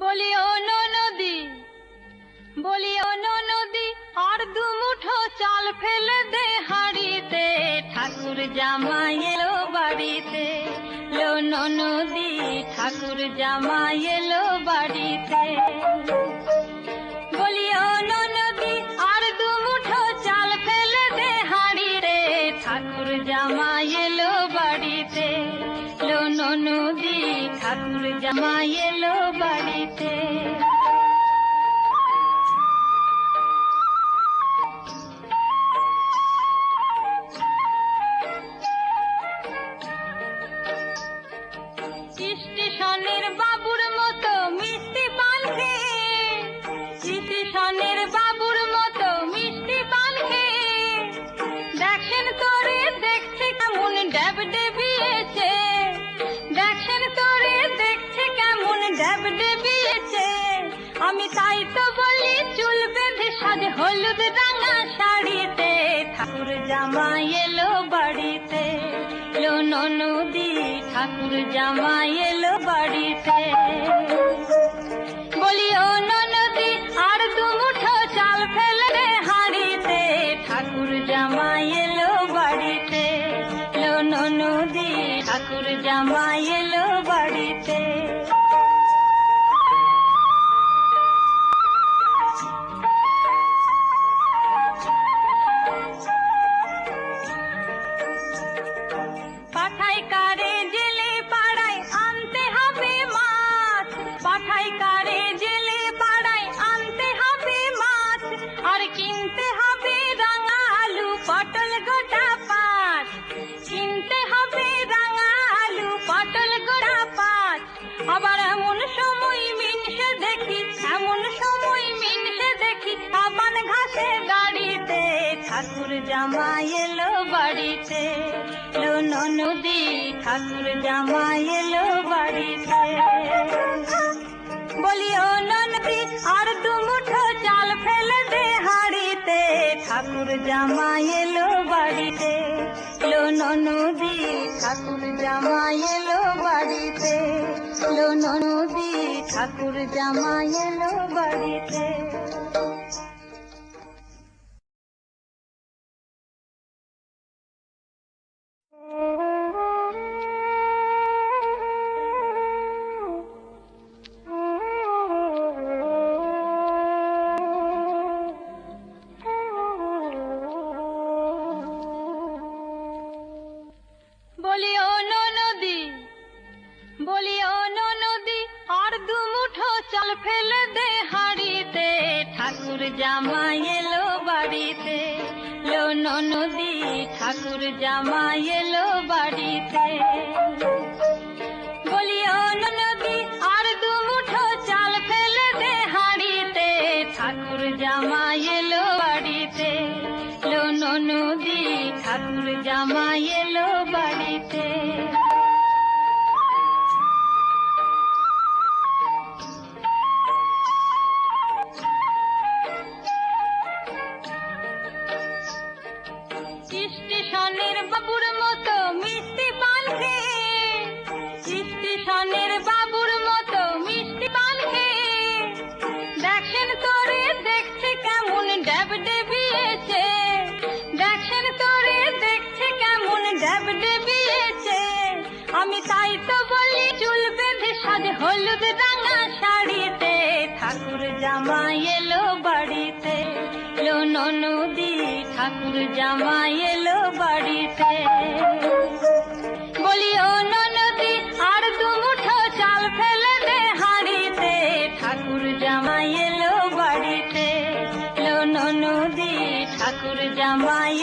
বলি ও নদী, বলি ও নদী, আর দু মুঠো চাল ফেলে দে হাঁড়িতে, ঠাকুর জামাই এলো বাড়িতে। লো নদী, ঠাকুর জামাই এলো বাড়িতে। বলি ও নদী, আর দু মুঠো চাল ফেলে দে হাঁড়িতে, ঠাকুর জামাই এলো বাড়িতে। লো নদী, ঠাকুর জামাই এলো বাড়িতে। স্টেশনের বাবুর মতো মিষ্টি পান খেয়ে, স্টেশনের বাবুর মতো মিষ্টি পান খেয়ে, দেখেন তোরে দেখছে কেমন ড্যাব ডেবিয়েছে, দেখেন তোরে দেখছে কেমন ড্যাব ডেবিয়েছে। আমি তাই তো বলি চুল বেঁধে সাজে হলুদ রাঙা শাড়িতে, ঠাকুর জামাই এলো বাড়িতে। লো নদী, ঠাকুর জামাই এলো বাড়িতে। বলি ও নদী, আর দু মুঠো চাল ফেলে দে হাঁড়িতে, ঠাকুর জামাই এলো বাড়িতে। লো নদী, ঠাকুর জামাই এলো বাড়িতে। পাঠাই কারে জেলে পাড়ায় আনতে হবে মাছ, পাঠাই কারে জেলে পাড়ায় আনতে হবে মাছ, আর কিনতে হবে রাঙা আলু পটল গোটা পাঁচ, কিনতে হবে রাঙা আলু পটল গোটা পাঁচ। আবার এমন সময় মিনসে দেখি, এমন সময় মিনসে দেখি সাবান ঘাসে গাড়িতে, ঠাকুর জামাই এলো বাড়িতে। লো নদী, ঠাকুর জামাই এলো বাড়িতে। বলি ও নদী, আর দু মুঠো চাল ফেলে দে হাঁড়িতে, ঠাকুর জামাই এলো বাড়িতে। লো নদী, ঠাকুর জামাই এলো বাড়িতে। লো নদী, ঠাকুর জামাই এলো বাড়িতে। বলি ও নদী, বলি ও নদী, আর দু মুঠো চাল ফেলে দে হাঁড়িতে, ঠাকুর জামাই এলো বাড়িতে। লো নদী, ঠাকুর জামাই এলো বাড়িতে। বলি ও নদী, আর দু মুঠো চাল ফেলে দে হাঁড়িতে, ঠাকুর জামাই এলো বাড়িতে। লো নদী, ঠাকুর জামাই এলো বাড়িতে। স্টেশনের বাবুর মতো মিষ্টি পান খেয়ে, স্টেশনের বাবুর মতো মিষ্টি পান খেয়ে, দেখেন তোরে দেখছে কেমন ড্যাব ডেবিয়েছে, দেখেন তোরে দেখছে কেমন ড্যাব ডেবিয়েছে। আমি তাই তো বলি চুল বেঁধে সাজে হলুদ রাঙা শাড়িতে, ঠাকুর জামাই এলো বাড়িতে। লো নদী, ঠাকুর জামাই এলো বাড়িতে। বলি ও নদী, আর দু মুঠো চাল ফেলে দে হাঁড়িতে, ঠাকুর জামাই এলো বাড়িতে। লো নদী, ঠাকুর জামাই